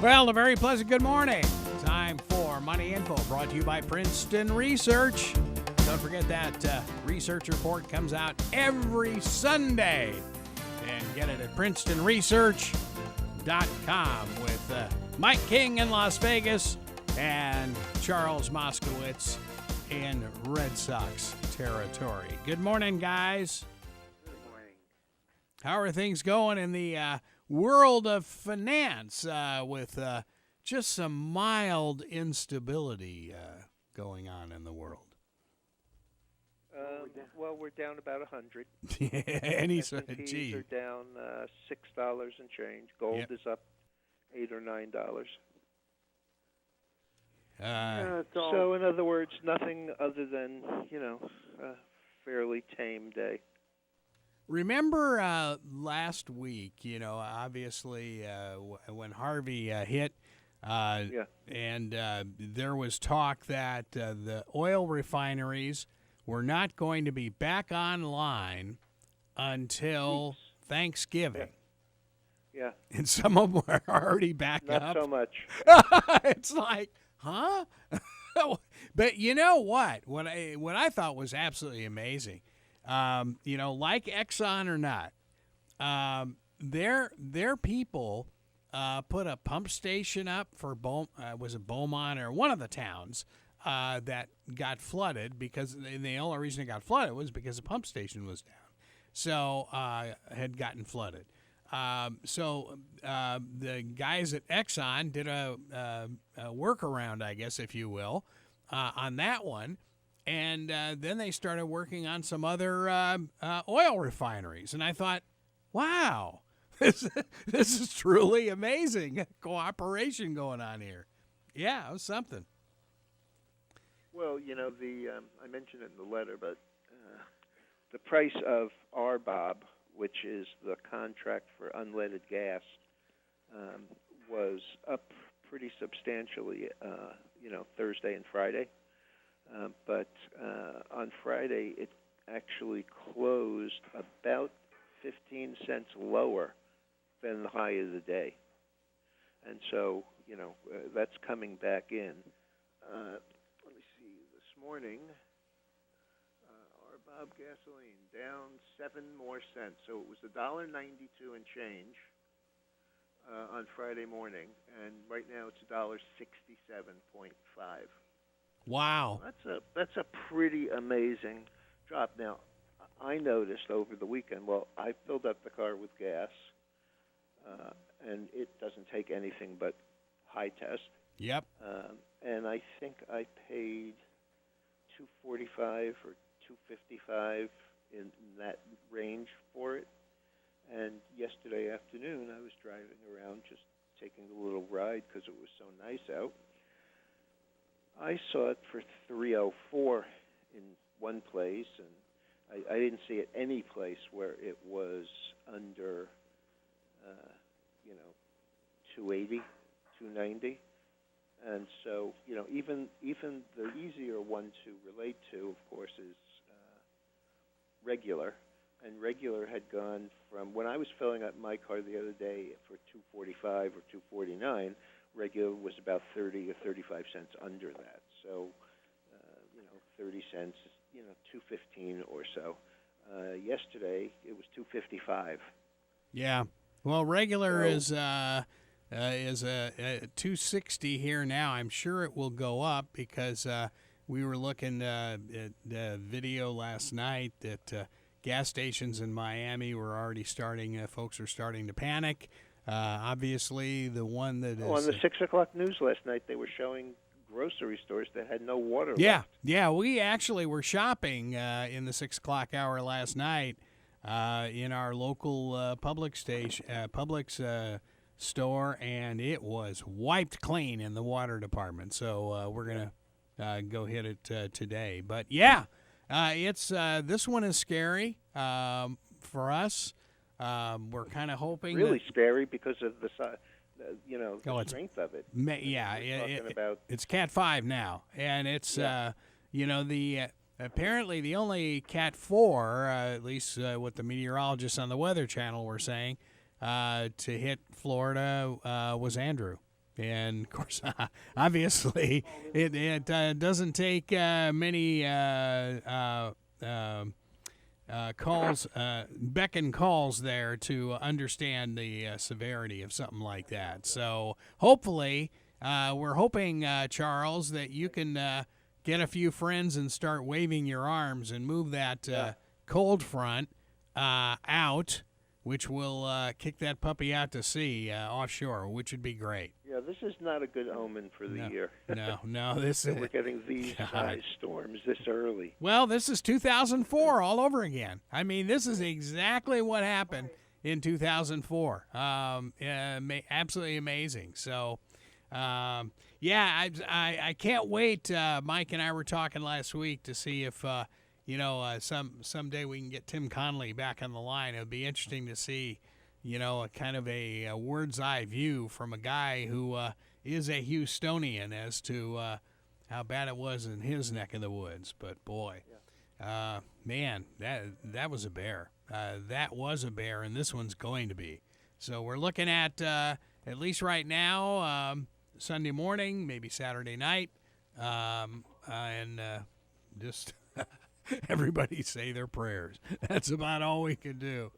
Well, a very pleasant good morning. Time for Money Info, brought to you by Princeton Research. Don't forget that research report comes out every Sunday. And get it at PrincetonResearch.com with Mike King in Las Vegas and Charles Moskowitz in Red Sox territory. Good morning, guys. Good morning. How are things going in the world of finance with just some mild instability going on in the world? Well, we're down about 100. Any S&Ps are down $6 and change. Gold is up $8 or $9. So, in other words, nothing other than a fairly tame day. Remember last week, obviously when Harvey hit, and there was talk that the oil refineries were not going to be back online until Thanksgiving. Yeah. And some of them are already back up. Not so much. It's like, huh? But you know what? What I thought was absolutely amazing, like Exxon or not, their people put a pump station up for was it Beaumont or one of the towns that got flooded, because the only reason it got flooded was because the pump station was down. So had gotten flooded. So the guys at Exxon did a workaround, I guess, if you will, on that one. And then they started working on some other oil refineries. And I thought, wow, this is truly amazing cooperation going on here. Yeah, it was something. Well, I mentioned it in the letter, but the price of RBOB, which is the contract for unleaded gas, was up pretty substantially, Thursday and Friday. But on Friday, it actually closed about 15 cents lower than the high of the day. And so, that's coming back in. Let me see, this morning, RBOB gasoline down 7 more cents. So it was $1.92 and change on Friday morning, and right now it's $1.67.5. Wow. That's a pretty amazing drop. Now, I noticed over the weekend, I filled up the car with gas, and it doesn't take anything but high test. Yep. And I think I paid $2.45 or $2.55 in that range for it. And yesterday afternoon, I was driving around just taking a little ride because it was so nice out. I saw it for $3.04 in one place, and I didn't see it any place where it was under, $2.80, $2.90. And so, even the easier one to relate to, of course, is regular. And regular had gone from, when I was filling up my car the other day for $2.45 or $2.49, regular was about 30 or 35 cents under that. So, 30 cents, $2.15 or so. Yesterday, it was $2.55. Yeah. Well, regular is a $2.60 here now. I'm sure it will go up because we were looking at the video last night that gas stations in Miami were already starting. Folks are starting to panic. Obviously, the one that is on the 6 o'clock news last night, they were showing grocery stores that had no water left. Yeah. We actually were shopping in the 6 o'clock hour last night in our local Publix store, and it was wiped clean in the water department. So we're gonna go hit it today. But yeah, it's this one is scary for us. We're kind of hoping really scary because of the strength of it. It's Cat 5 now, and it's apparently the only Cat 4, at least what the meteorologists on the Weather Channel were saying, to hit Florida was Andrew. And of course, obviously, it doesn't take many calls, beck and calls there to understand the severity of something like that. So hopefully, we're hoping, Charles, that you can get a few friends and start waving your arms and move that cold front out, which will kick that puppy out to sea offshore, which would be great. Yeah, this is not a good omen for the year. No, this is. We're getting these size storms this early. Well, this is 2004 all over again. I mean, this is exactly what happened in 2004. Absolutely amazing. So, I can't wait. Mike and I were talking last week to see if someday we can get Tim Connolly back on the line. It would be interesting to see, a kind of a word's eye view from a guy who is a Houstonian as to how bad it was in his neck of the woods. But boy, man, that was a bear. That was a bear, and this one's going to be. So we're looking at least right now, Sunday morning, maybe Saturday night, and just everybody say their prayers. That's about all we can do.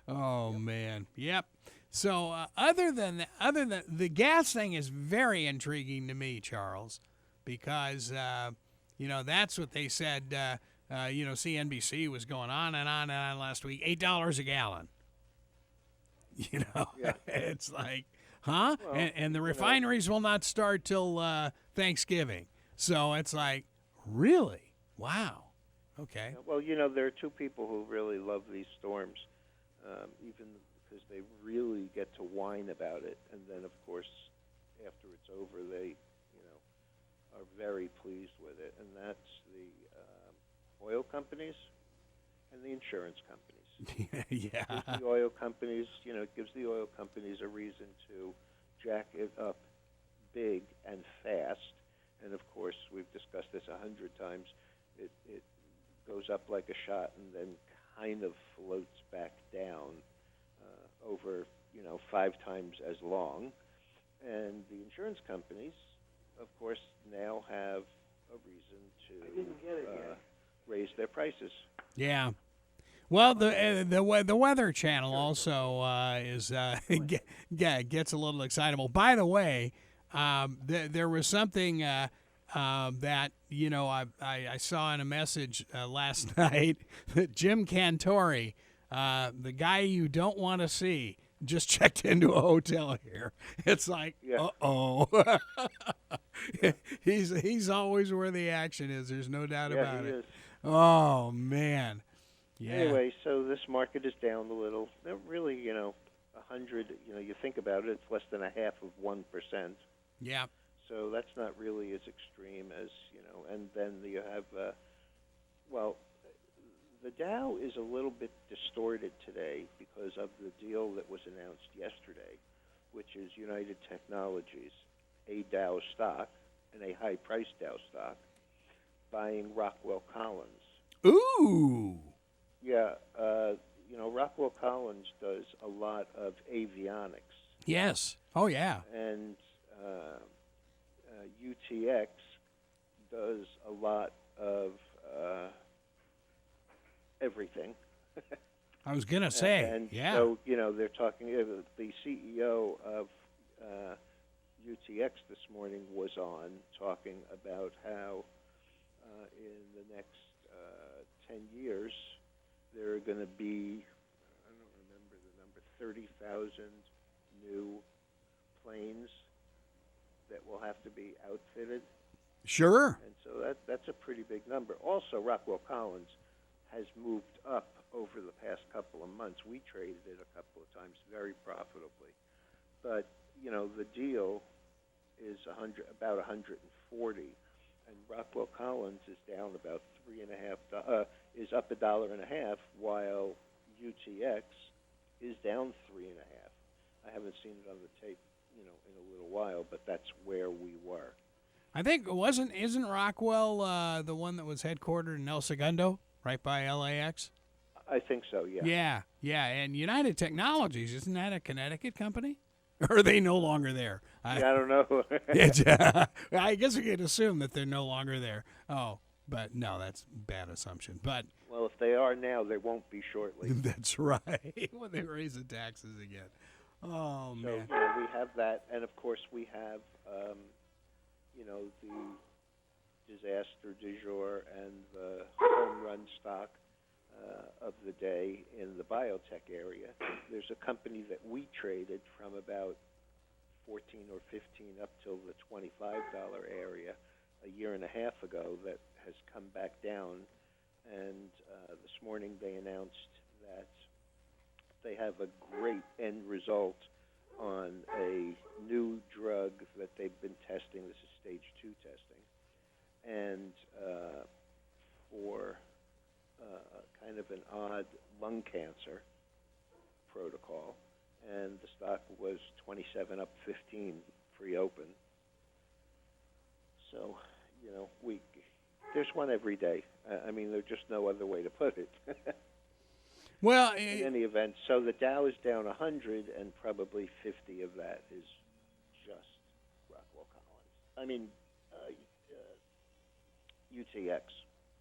Oh, man. Yep. So other than the gas thing is very intriguing to me, Charles, because that's what they said. CNBC was going on and on and on last week. $8 a gallon. It's like, huh? Well, and the refineries will not start till Thanksgiving. So it's like, really? Wow. Okay. Well, there are two people who really love these storms, even because they really get to whine about it, and then, of course, after it's over, they, are very pleased with it, and that's the oil companies and the insurance companies. Yeah. Gives the oil companies, it gives the oil companies a reason to jack it up big and fast, and of course, we've discussed this 100 times. It goes up like a shot and then kind of floats back down over, 5 times as long. And the insurance companies, of course, now have a reason to raise their prices. Yeah. Well, the Weather Channel also gets a little excitable. By the way, there was something that I saw in a message last night that Jim Cantori, the guy you don't want to see, just checked into a hotel here. It's like, uh-oh. He's always where the action is. There's no doubt about it. Is. Oh, man. Yeah. Anyway, so this market is down a little. They're really, 100, you think about it, it's less than 0.5%. Yeah. So that's not really as extreme as, and then you have, the Dow is a little bit distorted today because of the deal that was announced yesterday, which is United Technologies, a Dow stock, and a high-priced Dow stock, buying Rockwell Collins. Ooh! Yeah, Rockwell Collins does a lot of avionics. Yes. Oh, yeah. And UTX does a lot of everything. I was going to say, and yeah. So, they're talking, the CEO of UTX this morning was on talking about how in the next 10 years there are going to be, I don't remember the number, 30,000 new planes that will have to be outfitted. Sure. And so that's a pretty big number. Also, Rockwell Collins has moved up over the past couple of months. We traded it a couple of times very profitably. But, the deal is about 140, and Rockwell Collins is down about is up $1.50, while UTX is down 3.5. I haven't seen it on the tape, in a little while, but that's where we were. I think isn't Rockwell the one that was headquartered in El Segundo, right by LAX? I think so, yeah. Yeah, and United Technologies, isn't that a Connecticut company? Or are they no longer there? Yeah, I don't know. I guess we could assume that they're no longer there. Oh, but no, that's a bad assumption. But Well, if they are now, they won't be shortly. that's right. When they raise the taxes again. Oh, So man. we have that, and of course we have the disaster du jour and the home run stock of the day in the biotech area. There's a company that we traded from about 14 or 15 up till the $25 area a year and a half ago that has come back down, and this morning they announced that they have a great end result on a new drug that they've been testing. This is stage 2 testing, and for kind of an odd lung cancer protocol, and the stock was 27 up 15 pre-open. So, there's one every day. I mean, there's just no other way to put it. Well, in any event, so the Dow is down 100, and probably 50 of that is just Rockwell Collins. I mean, UTX.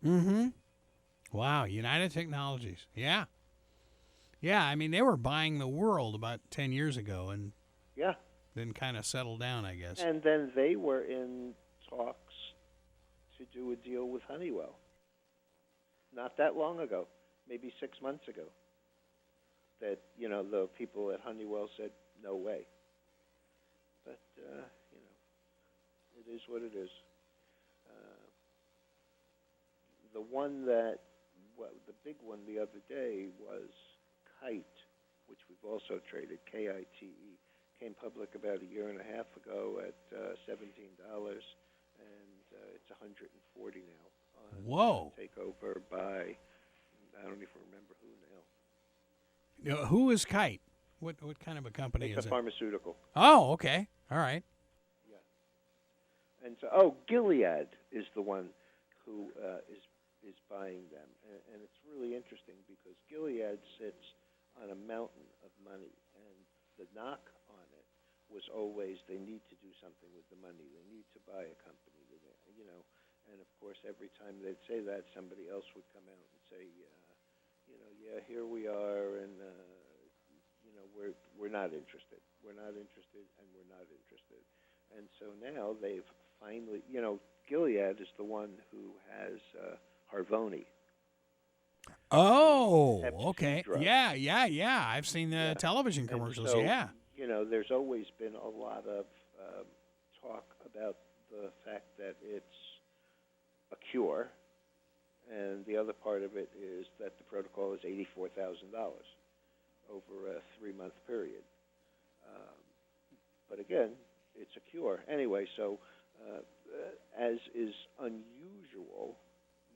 mm-hmm. Wow, United Technologies. Yeah. Yeah, I mean, they were buying the world about 10 years ago and Yeah. then kind of settled down, I guess. And then they were in talks to do a deal with Honeywell. Not that long ago, maybe 6 months ago. That, the people at Honeywell said, no way. But, it is what it is. The one that, the big one the other day was Kite, which we've also traded, KITE. Came public about a year and a half ago at $17, and it's 140 now. Whoa. Takeover by, I don't even remember who now. Who is Kite? What kind of a company It's is a it? pharmaceutical. Oh, okay. All right. Yeah. And so, Gilead is the one who is buying them, and it's really interesting because Gilead sits on a mountain of money, and the knock on it was always they need to do something with the money. They need to buy a company, and of course every time they'd say that, somebody else would come out and say, here we are, and we're not interested. We're not interested, and we're not interested. And so now they've finally, Gilead is the one who has Harvoni. Oh, Hep C okay. drug. Yeah. I've seen the television commercials. And so, yeah. There's always been a lot of talk about the fact that it's a cure, and the other part of it is that the protocol is $84,000 over a 3-month period. But again, it's a cure. Anyway, so as is unusual,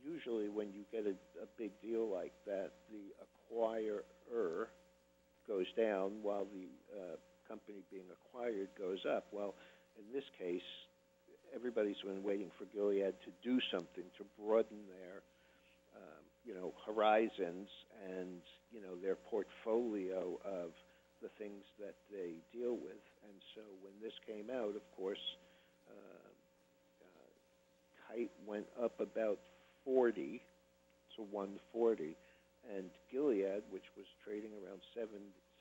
usually when you get a big deal like that, the acquirer goes down while the company being acquired goes up. Well, in this case, everybody's been waiting for Gilead to do something to broaden their, horizons and, their portfolio of the things that they deal with. And so when this came out, of course, Kite went up about 40 to 140, and Gilead, which was trading around $70,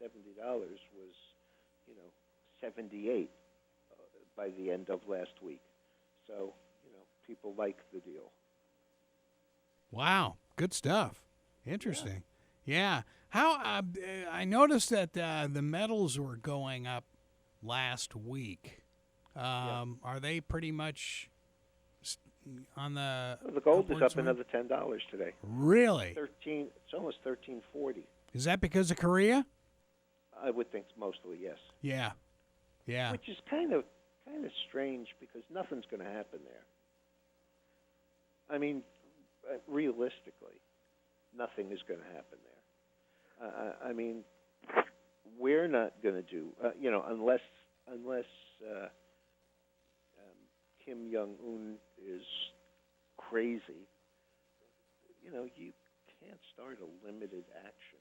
was, 78 by the end of last week. So, people like the deal. Wow. Good stuff. Interesting. Yeah. How I noticed that the metals were going up last week. Are they pretty much on the? Well, the gold is up swing? another $10 today. Really? It's almost 1340. Is that because of Korea? I would think mostly yes. Yeah. Yeah. Which is kind of strange because nothing's going to happen there. I mean, realistically, nothing is going to happen there. I mean, we're not going to do, unless Kim Jong-un is crazy. You can't start a limited action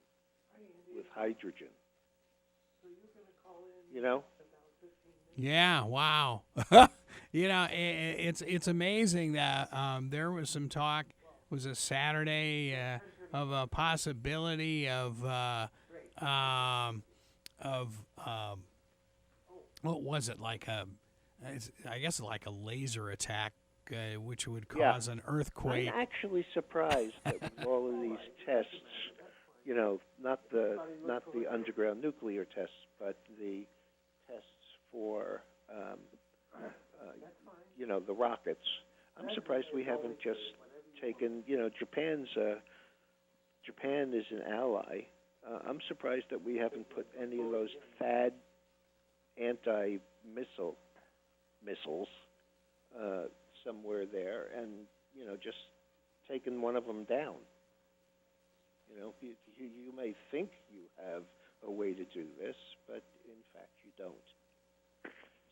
with hydrogen. So you're going to call in Yeah, wow. It's amazing that there was some talk. Was a Saturday of a possibility um, of what was it like I guess like a laser attack, which would Yeah, cause an I'm earthquake. actually surprised that with all of these tests, not the underground nuclear tests, but the tests for the rockets. I'm surprised we haven't just taken. Japan is an ally. I'm surprised that we haven't put any of those THAAD anti-missile missiles uh, somewhere there, and just taken one of them down. You may think you have a way to do this, but in fact you don't.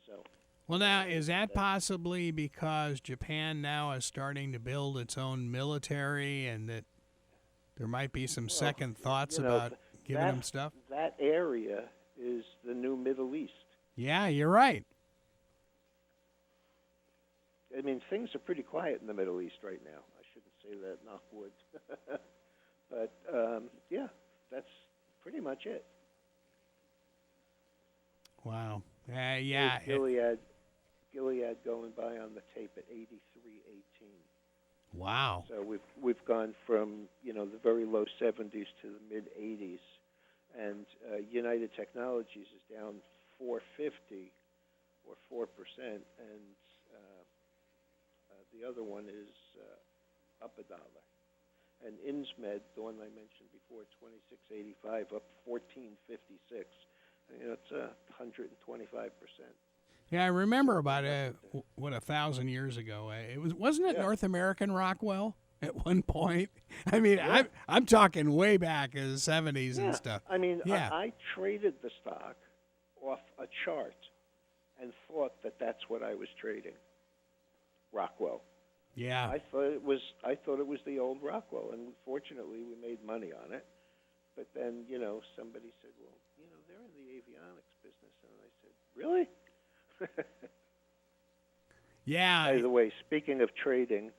So Well, now is that that's possibly because Japan now is starting to build its own military, and that there might be some well, second thoughts you know, about giving that them stuff? that area is the new Middle East. Yeah, you're right. I mean, things are pretty quiet in the Middle East right now. I shouldn't say that, knock wood. But yeah, that's pretty much it. Wow. There's Yeah. Gilead going by on the tape at 83.18. Wow. So we've gone from the very low 70s to the mid 80s, and United Technologies is down 450 or 4%, and the other one is up a dollar. And Insmed, the one I mentioned before, 26.85, up 14.56. It's 125%. Yeah, I remember So about nothing to, 1,000 years ago. It wasn't it yeah, North American Rockwell at one point? I mean, yeah, I'm talking way back in the 70s and yeah. stuff. I mean, Yeah. I traded the stock off a chart and thought that that's what I was trading, Rockwell. Yeah. I thought it was the old Rockwell, and fortunately we made money on it. But then somebody said, well, they're in the avionics business, and I said, really? By Yeah. the way, speaking of trading,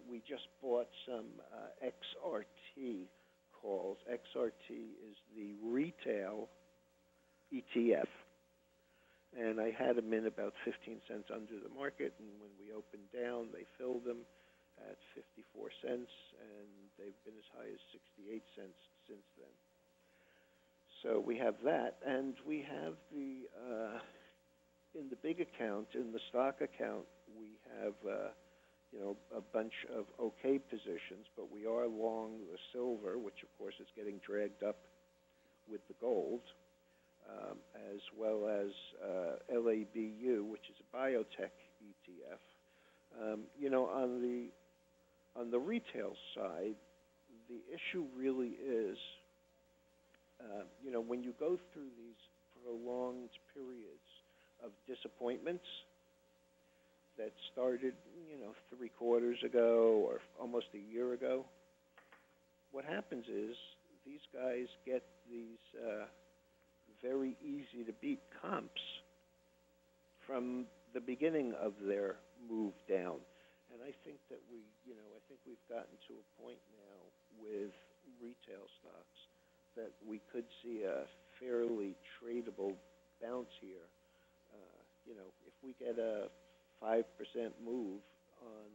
we just bought some XRT calls. XRT is the retail ETF, and I had them in about 15 cents under the market, and when we opened down, they filled them at 54 cents, and they've been as high as 68 cents since then. So we have that, and we have in the big account, in the stock account, we have a bunch of okay positions, but we are long the silver, which of course is getting dragged up with the gold, as well as LABU, which is a biotech ETF. On the retail side, the issue really is, when you go through these prolonged periods of disappointments that started, 3 quarters ago or almost a year ago, what happens is these guys get these very easy to beat comps from the beginning of their move down. And I think that we've gotten to a point now with retail stocks that we could see a fairly tradable bounce here. If we get a 5% move on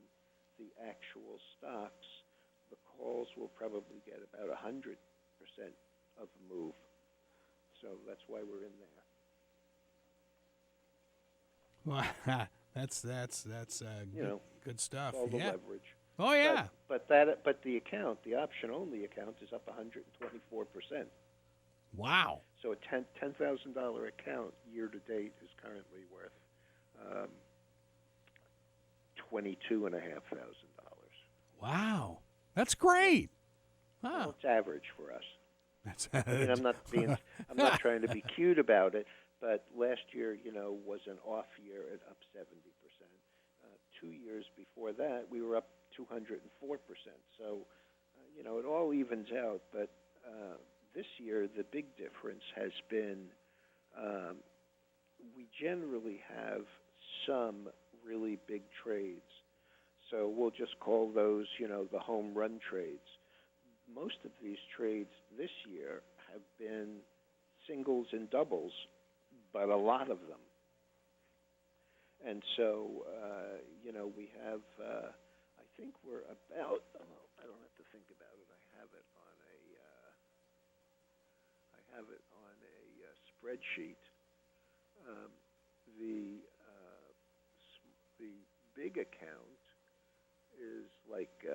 the actual stocks, the calls will probably get about 100% of a move. So that's why we're in Well, that's there. good It's stuff. all the Yeah. leverage. Oh yeah. But the account, the option only account, is up 124%. Wow. So a $10,000 account year to date is currently worth um, $22,500. Wow. That's great. Well, Huh. it's average for us. That's I mean, I'm not trying to be cute about it, but last year, was an off year at up 70%. 2 years before that, we were up 204%. So, it all evens out. But this year, the big difference has been we generally have some really big trades. So we'll just call those, the home run trades. Most of these trades this year have been singles and doubles, but a lot of them. And so, we have, I think we're about, I don't have to think about it. I have it on a spreadsheet. Um, the big account is like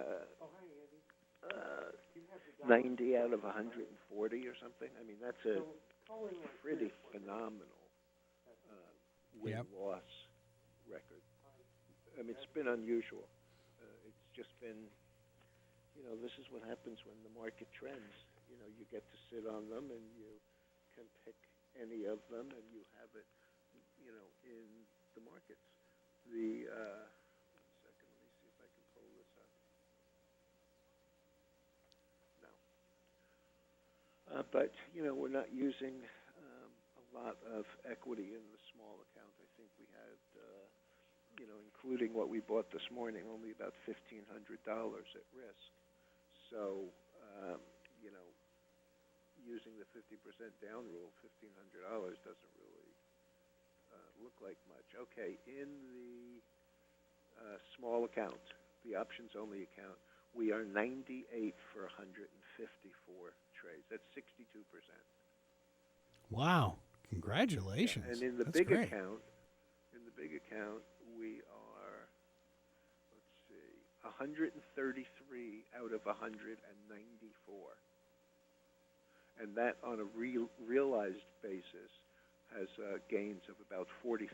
90 out of 140 or something. I mean, that's a pretty phenomenal win-loss record. I mean, it's been unusual. It's just been, this is what happens when the market trends. You get to sit on them and you can pick any of them and you have it, in the markets. The, one second, let me see if I can pull this up. No. But, we're not using a lot of equity in the small account. I think we had, including what we bought this morning, only about $1,500 at risk. So, using the 50% down rule, $1,500 doesn't really look like much. Okay, in the small account, the options-only account, we are 98 for 154 trades. That's 62%. Wow! Congratulations. Yeah. And in the That's big great. account, we are, let's see, 133 out of 194. And that on a realized basis has gains of about 40,000.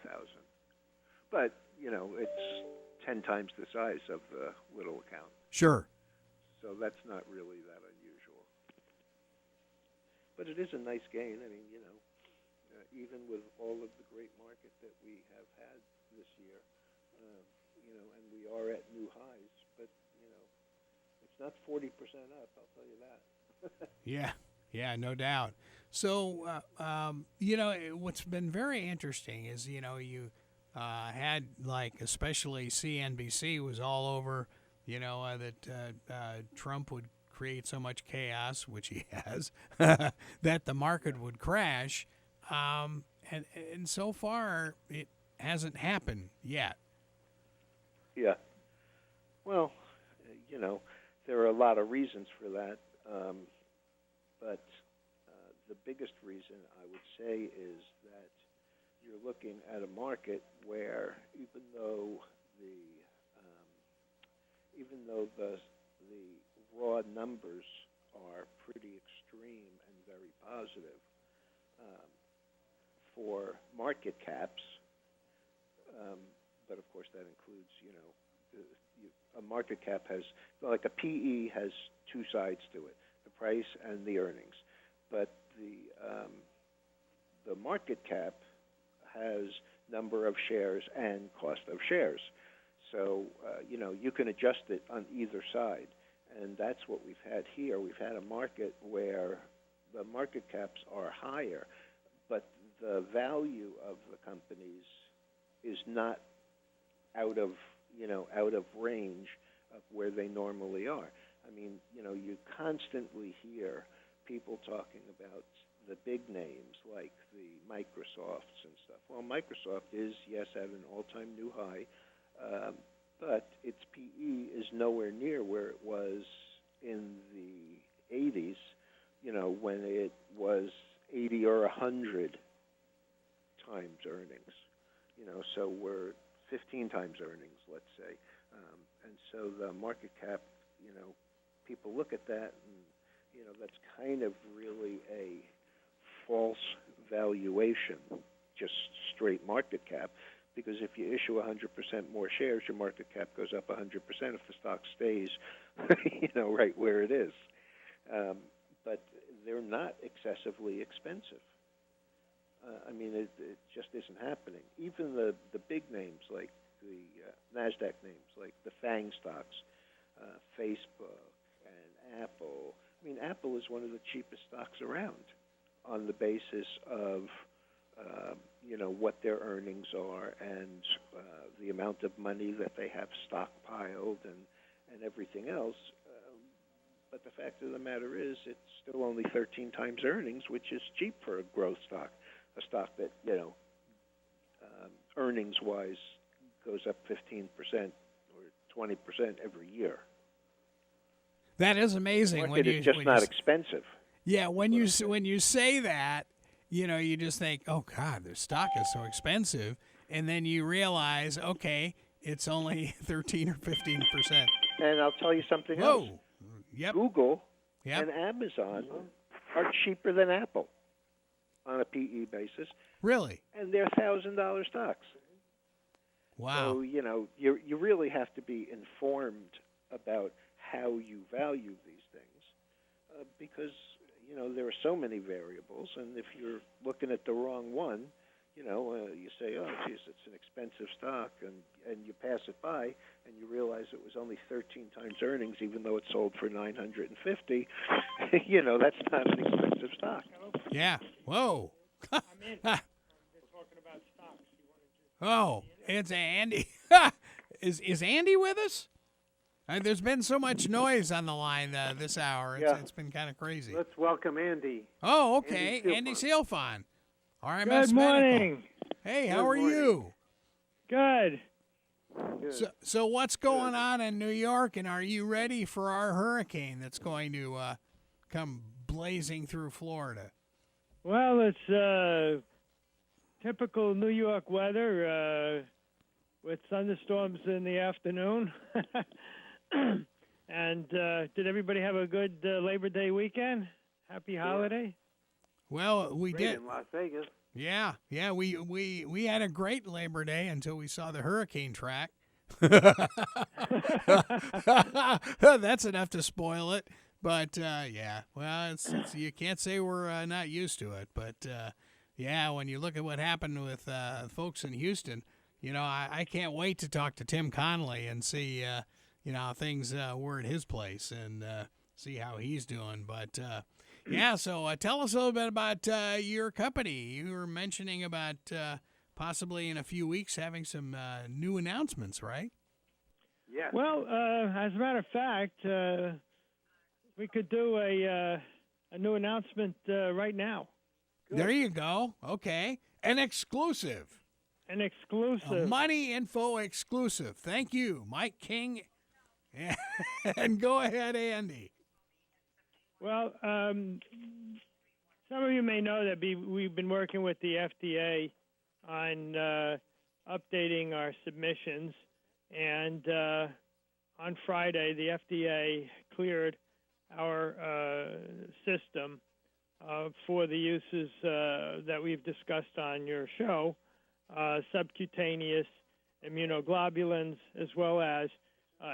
But, it's 10 times the size of the little account. Sure. So that's not really that unusual. But it is a nice gain. I mean, even with all of the great market that we have had this year, and we are at new highs, but, it's not 40% up, I'll tell you that. Yeah, no doubt. So, what's been very interesting is, you had, like, especially CNBC was all over, that Trump would create so much chaos, which he has, that the market would crash. And so far, it hasn't happened yet. Yeah. Well, there are a lot of reasons for that. But the biggest reason I would say is that you're looking at a market where even though the raw numbers are pretty extreme and very positive for market caps, but of course that includes a market cap has, like, a PE has two sides to it: the price and the earnings. But the market cap has number of shares and cost of shares. So, you can adjust it on either side. And that's what we've had here. We've had a market where the market caps are higher, but the value of the companies is not out of range of where they normally are. I mean, you constantly hear people talking about the big names like the Microsofts and stuff. Well, Microsoft is, yes, at an all-time new high, but its PE is nowhere near where it was in the 80s, when it was 80 or 100 times earnings. So we're 15 times earnings, let's say. And so the market cap, people look at that and, that's kind of really a false valuation, just straight market cap, because if you issue 100% more shares, your market cap goes up 100% if the stock stays, right where it is. But they're not excessively expensive. I mean, it just isn't happening. Even the big names, like the NASDAQ names, like the FANG stocks, Facebook and Apple. I mean, Apple is one of the cheapest stocks around on the basis of what their earnings are and the amount of money that they have stockpiled and everything else. But the fact of the matter is, it's still only 13 times earnings, which is cheap for a growth stock, a stock that, earnings-wise goes up 15% or 20% every year. That is amazing. The market is just not expensive. Yeah, when you say that, you just think, oh God, their stock is so expensive, and then you realize, okay, it's only 13 or 15%. And I'll tell you something else. Whoa. Yep. Google Yep. and Amazon are cheaper than Apple on a PE basis. Really? And they're $1,000 stocks. Wow. So, you really have to be informed about how you value these things because, there are so many variables. And if you're looking at the wrong one, you say, oh, geez, it's an expensive stock, and you pass it by, and you realize it was only 13 times earnings, even though it sold for 950. That's not an expensive stock. Yeah. Whoa. I'm in. They're talking about stocks. Oh, it's Andy. Is Andy with us? There's been so much noise on the line this hour. It's been kind of crazy. Let's welcome Andy. Oh, okay. Andy Sealfon. RMS Good morning. Medical. Hey, how are you? Good. So what's going on in New York, and are you ready for our hurricane that's going to come blazing through Florida? Well, it's typical New York weather with thunderstorms in the afternoon. And did everybody have a good Labor Day weekend? Happy holiday? Well, we Great did. in Las Vegas. Yeah, we had a great Labor Day until we saw the hurricane track. That's enough to spoil it. But well, it's you can't say we're not used to it. But when you look at what happened with folks in Houston, I can't wait to talk to Tim Connolly and see how things were at his place and see how he's doing. But so tell us a little bit about your company. You were mentioning about possibly in a few weeks having some new announcements, right? Yes. Well, as a matter of fact, we could do a new announcement right now. Good. There you go. Okay. An exclusive. An exclusive. A Money Info exclusive. Thank you, Mike King. And go ahead, Andy. Well, some of you may know that we've been working with the FDA on updating our submissions, and on Friday, the FDA cleared our system for the uses that we've discussed on your show, subcutaneous immunoglobulins, as well as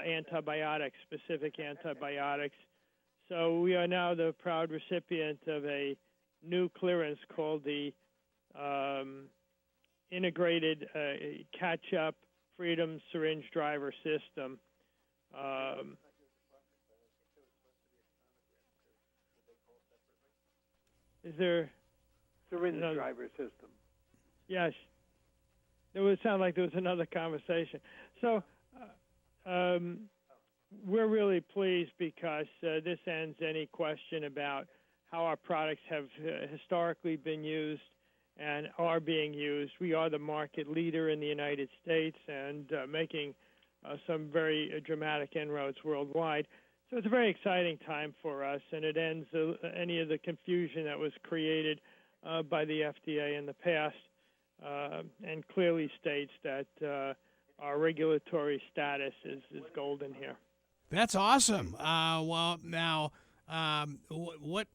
antibiotics, specific antibiotics. So we are now the proud recipient of a new clearance called the Integrated Catch-Up Freedom Syringe Driver System. Is there Syringe driver system. Yes. It would sound like there was another conversation. So we're really pleased because this ends any question about how our products have historically been used and are being used. We are the market leader in the United States and making some very dramatic inroads worldwide. So it's a very exciting time for us, and it ends any of the confusion that was created by the FDA in the past, and clearly states that our regulatory status is golden here. That's awesome. Well, now, what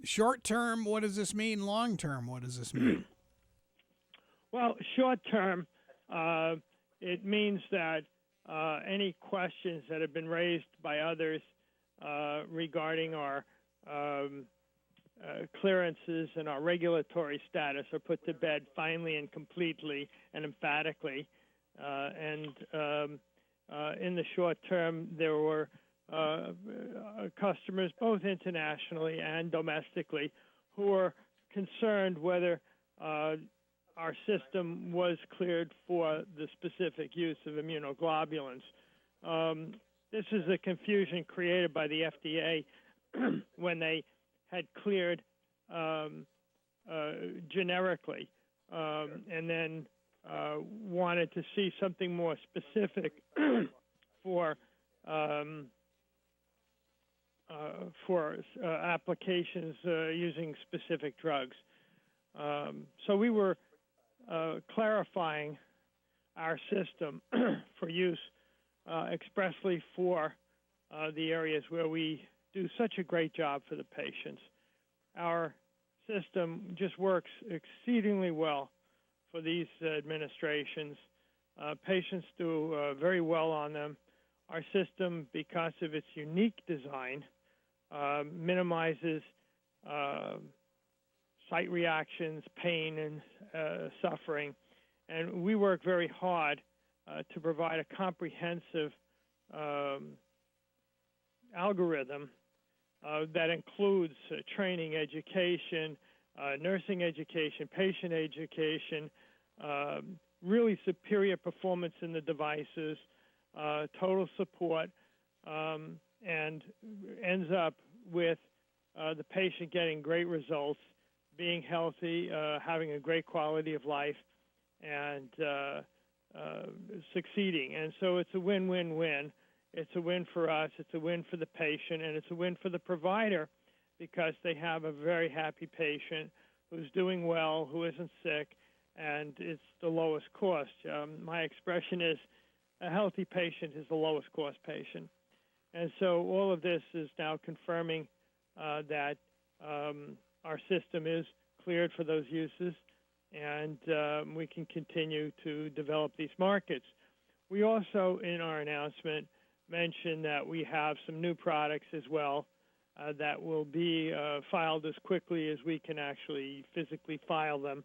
short term? What does this mean? Long term? What does this mean? Well, short term, it means that any questions that have been raised by others regarding our clearances and our regulatory status are put to bed finally and completely and emphatically. In the short term, there were customers, both internationally and domestically, who were concerned whether our system was cleared for the specific use of immunoglobulins. This is a confusion created by the FDA when they had cleared generically and then wanted to see something more specific for applications using specific drugs. So we were clarifying our system for use expressly for the areas where we do such a great job for the patients. Our system just works exceedingly well for these administrations. Patients do very well on them. Our system, because of its unique design, minimizes site reactions, pain, and suffering. And we work very hard to provide a comprehensive algorithm that includes training, education, nursing education, patient education, really superior performance in the devices, total support, and ends up with the patient getting great results, being healthy, having a great quality of life, and succeeding. And so it's a win-win-win. It's a win for us, it's a win for the patient, and it's a win for the provider because they have a very happy patient who's doing well, who isn't sick, and it's the lowest cost. My expression is a healthy patient is the lowest cost patient. And so all of this is now confirming that our system is cleared for those uses, and we can continue to develop these markets. We also, in our announcement, mentioned that we have some new products as well that will be filed as quickly as we can actually physically file them.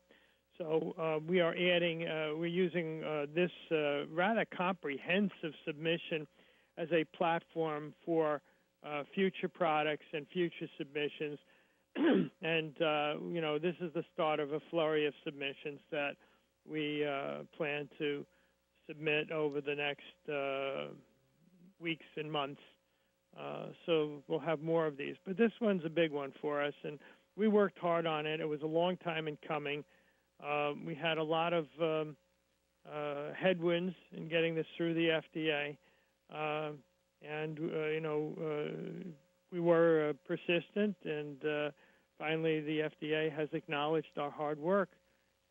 So we are adding, we're using this rather comprehensive submission as a platform for future products and future submissions. And, you know, this is the start of a flurry of submissions that we plan to submit over the next weeks and months. So we'll have more of these. But this one's a big one for us, and we worked hard on it. It was a long time in coming. We had a lot of headwinds in getting this through the FDA. And, you know, we were persistent, and finally the FDA has acknowledged our hard work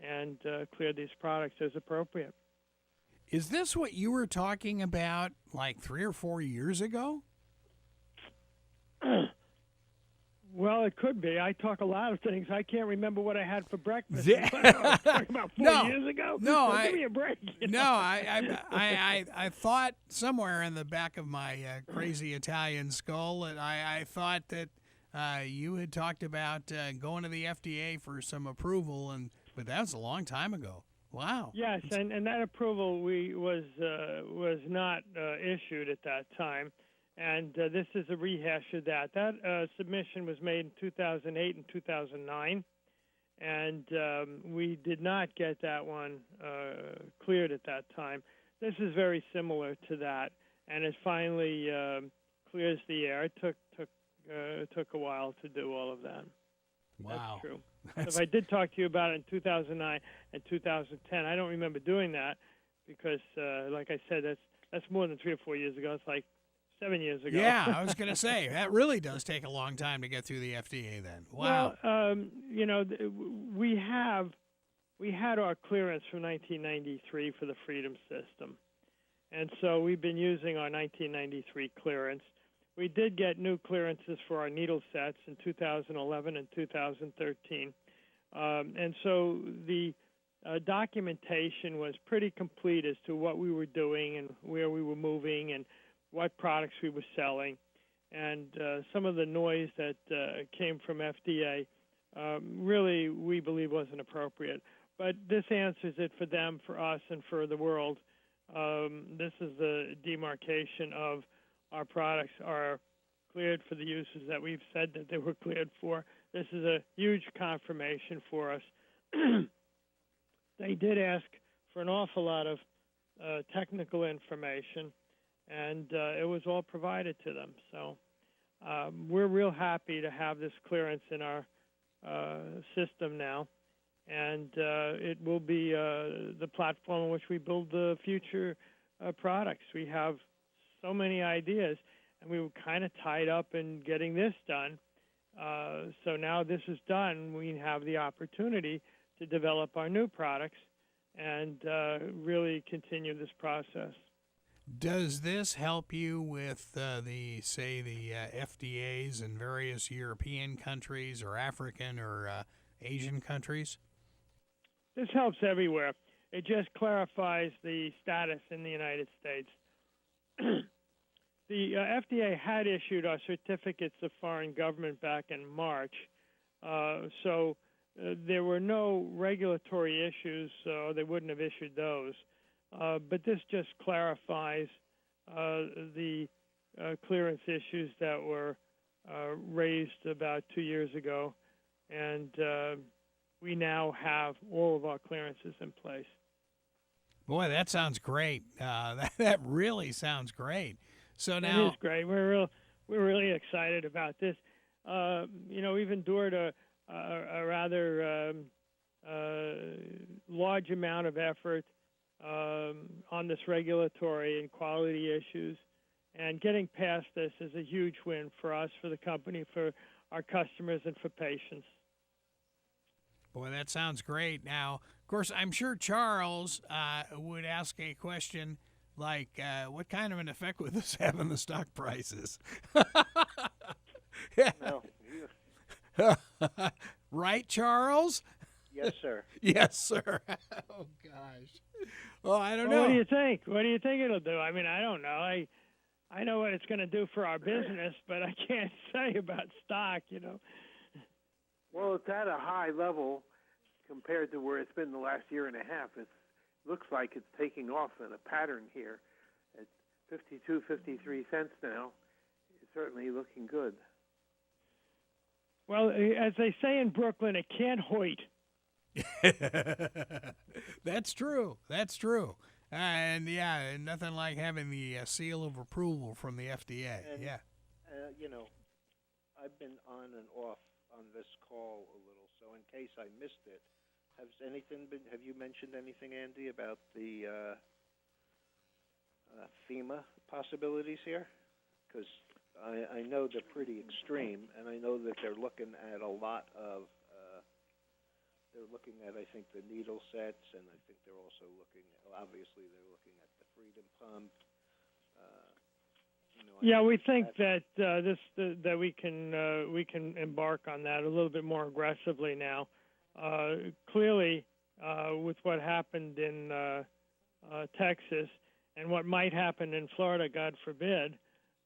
and cleared these products as appropriate. Is this what you were talking about like 3 or 4 years ago? Well, it could be. I talk a lot of things. I can't remember what I had for breakfast. I was talking about 4 years ago. No, give me a break. I thought somewhere in the back of my crazy Italian skull that I thought that you had talked about going to the FDA for some approval, but that was a long time ago. Wow. Yes, and that approval was not issued at that time. And this is a rehash of that. That submission was made in 2008 and 2009, and we did not get that one cleared at that time. This is very similar to that, and it finally clears the air. It took a while to do all of that. Wow. That's true. If I did talk to you about it in 2009 and 2010, I don't remember doing that because, like I said, that's more than 3 or 4 years ago. It's like 7 years ago. Yeah, I was going to say, that really does take a long time to get through the FDA then. Wow. Well, you know, we had our clearance from 1993 for the Freedom System. And so we've been using our 1993 clearance. We did get new clearances for our needle sets in 2011 and 2013. And so the documentation was pretty complete as to what we were doing and where we were moving and what products we were selling. And some of the noise that came from FDA really, we believe, wasn't appropriate. But this answers it for them, for us, and for the world. This is the demarcation of our products are cleared for the uses that we've said that they were cleared for. This is a huge confirmation for us. they did ask for an awful lot of technical information, and it was all provided to them. So we're real happy to have this clearance in our system now, and it will be the platform on which we build the future products. We have so many ideas, and we were kind of tied up in getting this done. So now this is done, we have the opportunity to develop our new products and really continue this process. Does this help you with the FDAs in various European countries or African or Asian countries? This helps everywhere. It just clarifies the status in the United States. The FDA had issued our certificates of foreign government back in March, so there were no regulatory issues, so they wouldn't have issued those. But this just clarifies the clearance issues that were raised about 2 years ago, and we now have all of our clearances in place. Boy, that sounds great. That really sounds great. So now it is great. We're really excited about this. We've endured a rather large amount of effort on this regulatory and quality issues, and getting past this is a huge win for us, for the company, for our customers, and for patients. Boy, that sounds great. Now, of course, I'm sure Charles would ask a question like, what kind of an effect would this have on the stock prices? No. Right, Charles? Yes, sir. Yes, sir. Oh, gosh. Well, I don't know. What do you think? What do you think it'll do? I mean, I don't know. I know what it's going to do for our business, but I can't say about stock, Well, it's at a high level compared to where it's been the last year and a half. It looks like it's taking off in a pattern here. At 52, 53 cents now, it's certainly looking good. Well, as they say in Brooklyn, it can't hoit. That's true. That's true. And yeah, nothing like having the seal of approval from the FDA. And, yeah. I've been on and off on this call a little, so in case I missed it, have you mentioned anything, Andy, about the FEMA possibilities here? Because I know they're pretty extreme, and I know that they're looking at a lot of. They're looking at, I think, the needle sets, and I think they're also looking. Obviously, they're looking at the Freedom Pump. We think that that we can embark on that a little bit more aggressively now. Clearly, with what happened in Texas and what might happen in Florida, God forbid,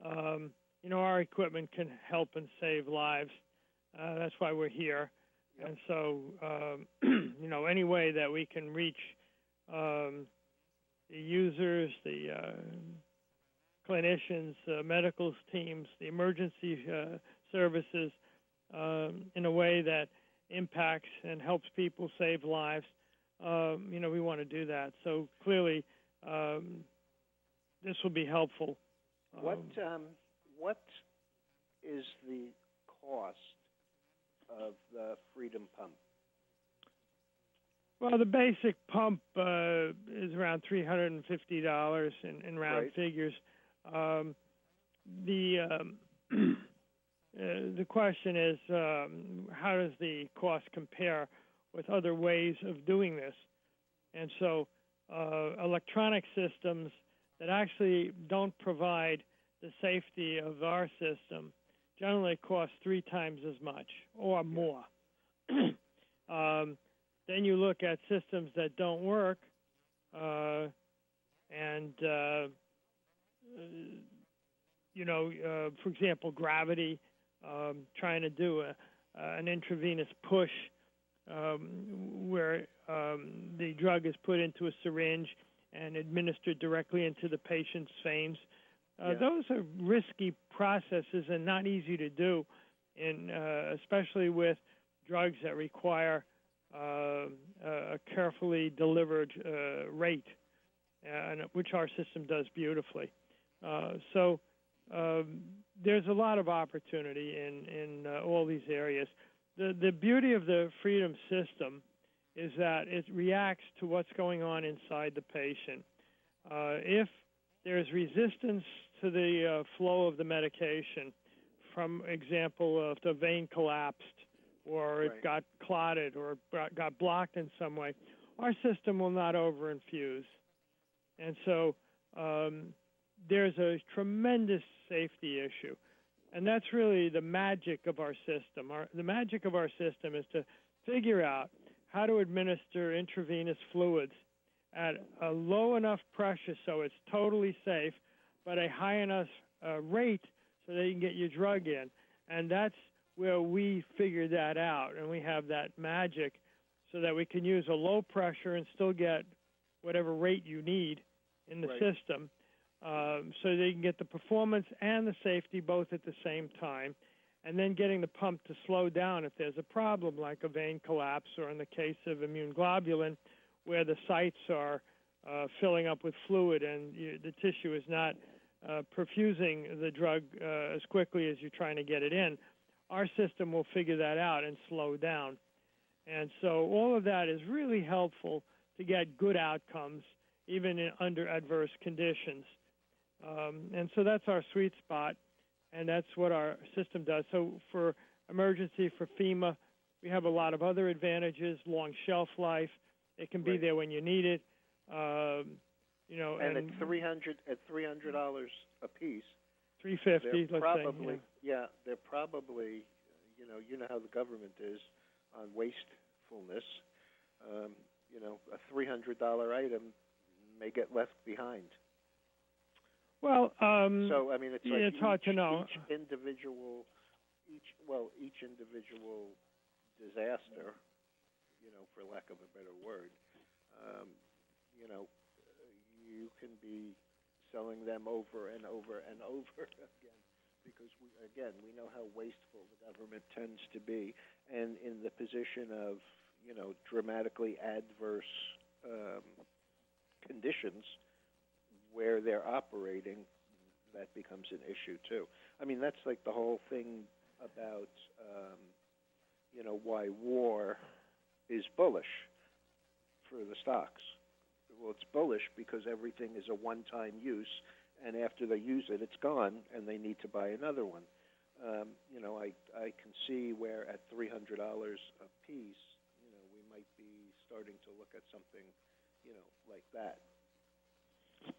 our equipment can help and save lives. That's why we're here. Yep. And so, any way that we can reach the users, the clinicians, medical teams, the emergency services, in a way that impacts and helps people save lives, we want to do that. So clearly, this will be helpful. What is the cost of the Freedom Pump? Well, the basic pump is around $350 in round right. figures. The question is, how does the cost compare with other ways of doing this? And so electronic systems that actually don't provide the safety of our system generally cost 3 times as much or more. Then you look at systems that don't work, for example, gravity, trying to do an intravenous push where the drug is put into a syringe and administered directly into the patient's veins. Those are risky processes and not easy to do, especially with drugs that require a carefully delivered rate, and which our system does beautifully. So there's a lot of opportunity in all these areas. The beauty of the Freedom system is that it reacts to what's going on inside the patient. If there's resistance to the flow of the medication, from example, if the vein collapsed or it got clotted or got blocked in some way, our system will not overinfuse. And so there's a tremendous safety issue. And that's really the magic of our system. The magic of our system is to figure out how to administer intravenous fluids at a low enough pressure so it's totally safe, but a high enough rate so that you can get your drug in. And that's where we figured that out, and we have that magic so that we can use a low pressure and still get whatever rate you need in the system, so they can get the performance and the safety both at the same time, and then getting the pump to slow down if there's a problem like a vein collapse, or in the case of immune globulin, where the sites are filling up with fluid and the tissue is not perfusing the drug as quickly as you're trying to get it in. Our system will figure that out and slow down. And so all of that is really helpful to get good outcomes, even under adverse conditions. And so that's our sweet spot, and that's what our system does. So for emergency, for FEMA, we have a lot of other advantages: long shelf life. It can be there when you need it. You know, and at $300 a piece, $350. They're probably, let's say, they're probably, you know how the government is on wastefulness. You know, a $300 item may get left behind. Well, so I mean, it's like it's hard to know. Each individual disaster, for lack of a better word, you can be selling them over and over and over again, because we know how wasteful the government tends to be, and in the position of dramatically adverse conditions where they're operating, that becomes an issue too. I mean, that's like the whole thing about why war is bullish for the stocks. Well, it's bullish because everything is a one-time use, and after they use it, it's gone, and they need to buy another one. I can see where at $300 a piece, we might be starting to look at something, like that.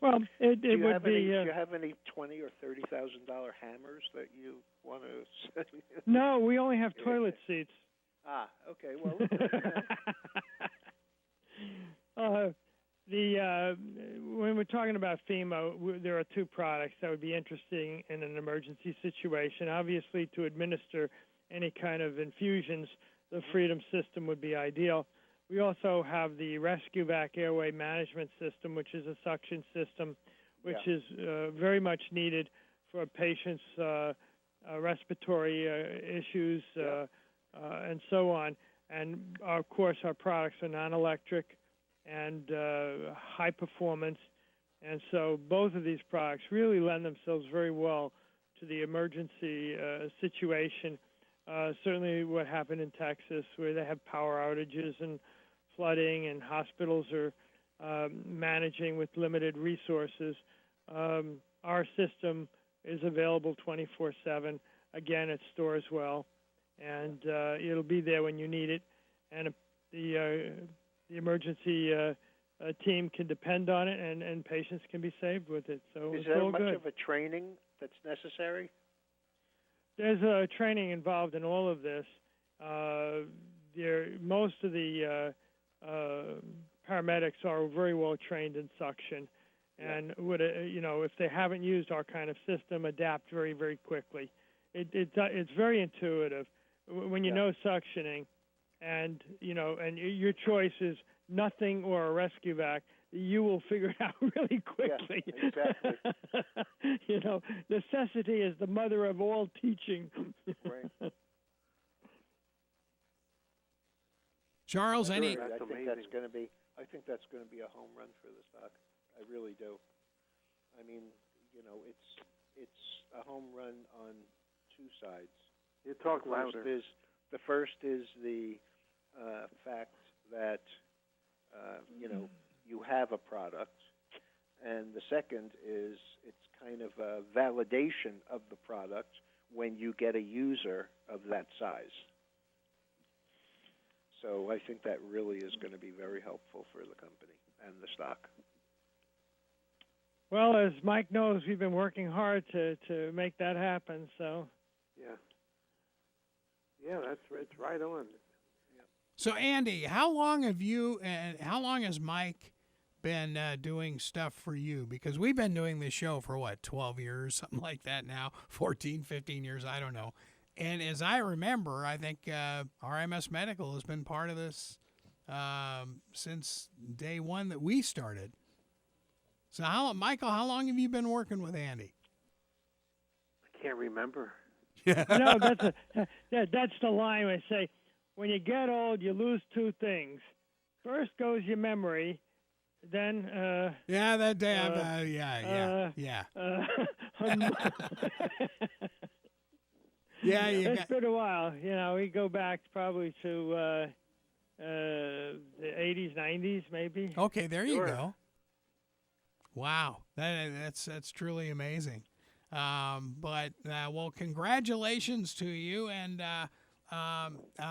Well, it would be. Do you have any $20,000 or $30,000 hammers that you want to? No, we only have toilet seats. Ah, okay. Well. When we're talking about FEMA, there are two products that would be interesting in an emergency situation. Obviously, to administer any kind of infusions, the Freedom system would be ideal. We also have the RescueVac airway management system, which is a suction system, which is very much needed for patients' respiratory issues and so on. And, of course, our products are non-electric and high performance. And so both of these products really lend themselves very well to the emergency situation. Certainly what happened in Texas, where they have power outages and flooding, and hospitals are managing with limited resources. Our system is available 24/7. Again, it stores well, and it'll be there when you need it. And the emergency team can depend on it, and patients can be saved with it. So is it's there all much good. of a training that's necessary? There's training involved in all of this. Most of the paramedics are very well trained in suction, and would if they haven't used our kind of system, adapt very, very quickly. It's very intuitive when you know suctioning, and and your choice is nothing or a RescueVac. You will figure it out really quickly. Yeah, exactly. Necessity is the mother of all teaching. Right. Charles, any? I That's think that's amazing. going to be. I think that's going to be a home run for the stock. I really do. I mean, it's a home run on two sides. You talk louder. The first is the fact that you have a product, and the second is it's kind of a validation of the product when you get a user of that size. So I think that really is going to be very helpful for the company and the stock. Well, as Mike knows, we've been working hard to make that happen. So. Yeah, it's right on. So Andy, how long has Mike been doing stuff for you? Because we've been doing this show for 12 years, something like that now, 14, 15 years, I don't know. And as I remember, I think RMS Medical has been part of this since day one that we started. So Michael, how long have you been working with Andy? I can't remember. No, that's the line I say. When you get old, you lose two things. First goes your memory, then. Yeah, that day. Yeah. Yeah, it's been a while. We go back probably to the 80s, 90s, maybe. Okay, there you Sure. go. Wow, that's truly amazing. But congratulations to you. And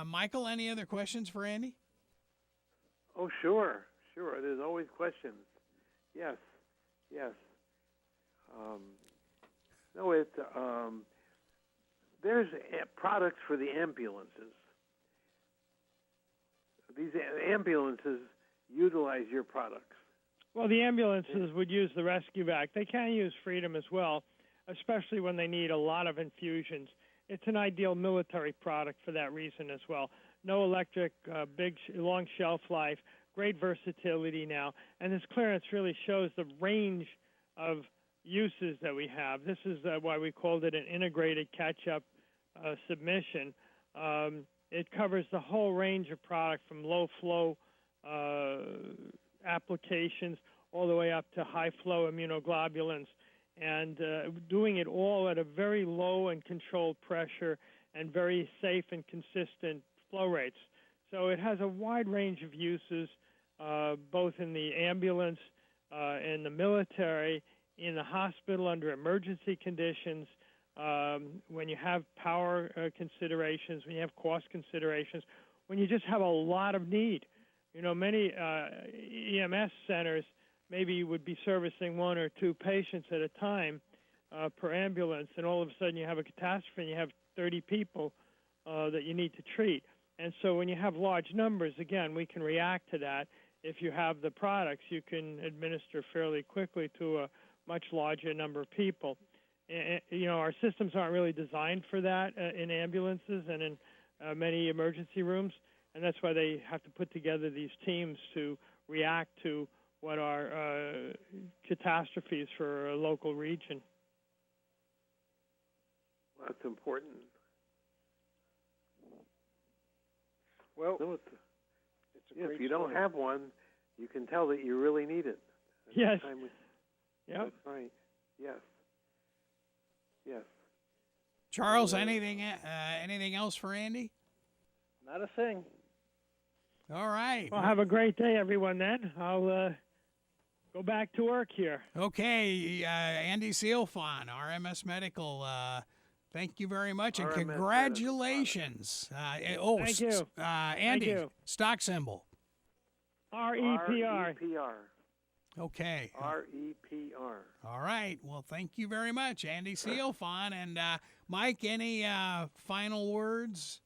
Michael, any other questions for Andy? Oh, sure. There's always questions. Yes. No, there's products for the ambulances. These ambulances utilize your products. Well, the ambulances would use the rescue vac. They can use Freedom as well, especially when they need a lot of infusions. It's an ideal military product for that reason as well. No electric, long shelf life, great versatility now. And this clearance really shows the range of uses that we have. This is why we called it an integrated catch-up submission. It covers the whole range of product from low-flow applications all the way up to high-flow immunoglobulins, and doing it all at a very low and controlled pressure and very safe and consistent flow rates. So it has a wide range of uses, both in the ambulance, in the military, in the hospital under emergency conditions, when you have power considerations, when you have cost considerations, when you just have a lot of need. Many EMS centers maybe would be servicing one or two patients at a time per ambulance, and all of a sudden you have a catastrophe and you have 30 people that you need to treat. And so when you have large numbers, again, we can react to that. If you have the products, you can administer fairly quickly to a much larger number of people. Our systems aren't really designed for that in ambulances and in many emergency rooms, and that's why they have to put together these teams to react to what are catastrophes for a local region. Well, that's important. Well, No, it's a great if you don't story. have one, you can tell that you really need it. Yes. Yep. That's right. Yes. Charles, anything else for Andy? Not a thing. All right. Well, have a great day, everyone, then. I'll go back to work here. Okay, Andy Sealfon, RMS Medical, thank you very much, and RMS congratulations. Thank you. Andy, you. stock symbol. REPR. REPR. Okay. REPR. All right. Well, thank you very much, Andy Sealfon. And Mike, any final words?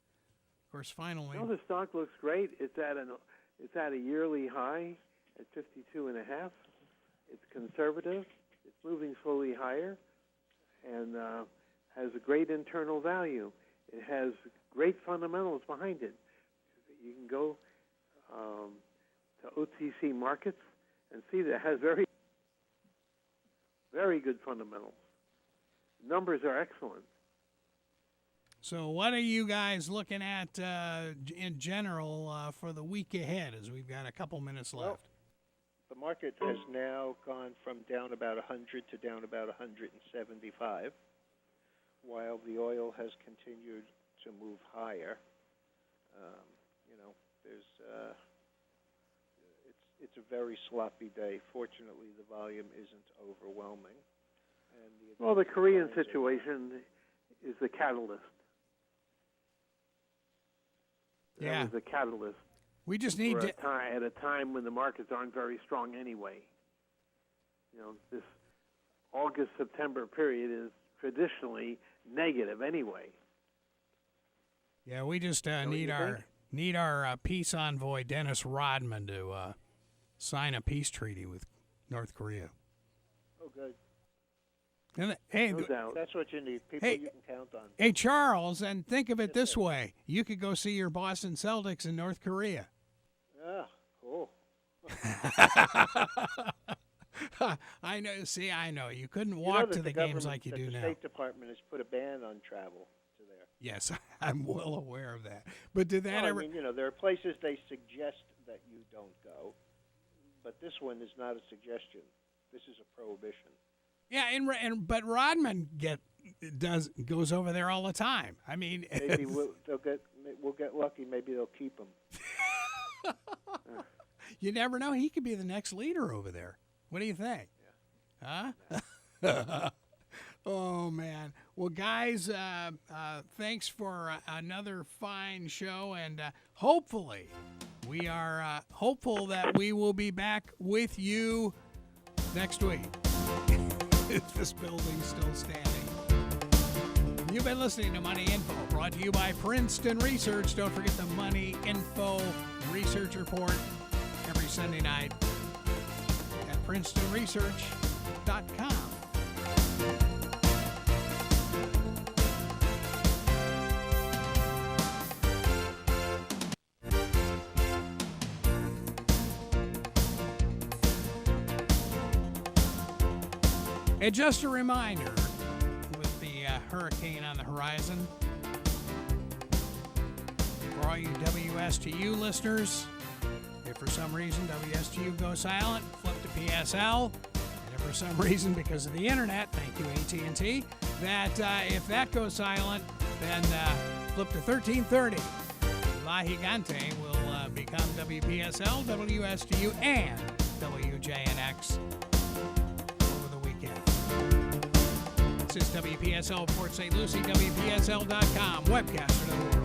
Of course, finally. No, the stock looks great. It's at a yearly high at 52.5. It's conservative. It's moving slowly higher, and has a great internal value. It has great fundamentals behind it. You can go to OTC markets and see that it has very, very good fundamentals. Numbers are excellent. So what are you guys looking at in general for the week ahead, as we've got a couple minutes left? Well, the market has now gone from down about 100 to down about 175, while the oil has continued to move higher. There's it's a very sloppy day. Fortunately, the volume isn't overwhelming. And the Korean situation is the catalyst. Yeah. That was the catalyst. We just need to. At a time when the markets aren't very strong anyway. This August-September period is traditionally negative anyway. Yeah, we just need our peace envoy Dennis Rodman to sign a peace treaty with North Korea. Oh, good. And, hey, No doubt. That's what you need. People you can count on. Hey, Charles, and think of it this way: you could go see your Boston Celtics in North Korea. Ah, cool. I know. See, I know you couldn't walk to the games like you do the now. The State Department has put a ban on travel to there. Yes, I'm well aware of that. But did that ever? I mean, there are places they suggest that you don't go, but this one is not a suggestion. This is a prohibition. Yeah, but Rodman goes over there all the time. I mean, maybe we'll get lucky. Maybe they'll keep him. You never know. He could be the next leader over there. What do you think? Yeah. Huh? Oh man. Well, guys, thanks for another fine show, and hopefully, we are hopeful that we will be back with you next week. If this building's still standing. You've been listening to Money Info, brought to you by Princeton Research. Don't forget the Money Info Research Report every Sunday night at PrincetonResearch.com. And just a reminder, with the hurricane on the horizon, for all you WSTU listeners, if for some reason WSTU goes silent, flip to PSL. And if for some reason, because of the internet, thank you AT&T, that if that goes silent, then flip to 1330. La Gigante will become WPSL, WSTU, and WJNX. This is WPSL Port St. Lucie, WPSL.com, webcaster.org.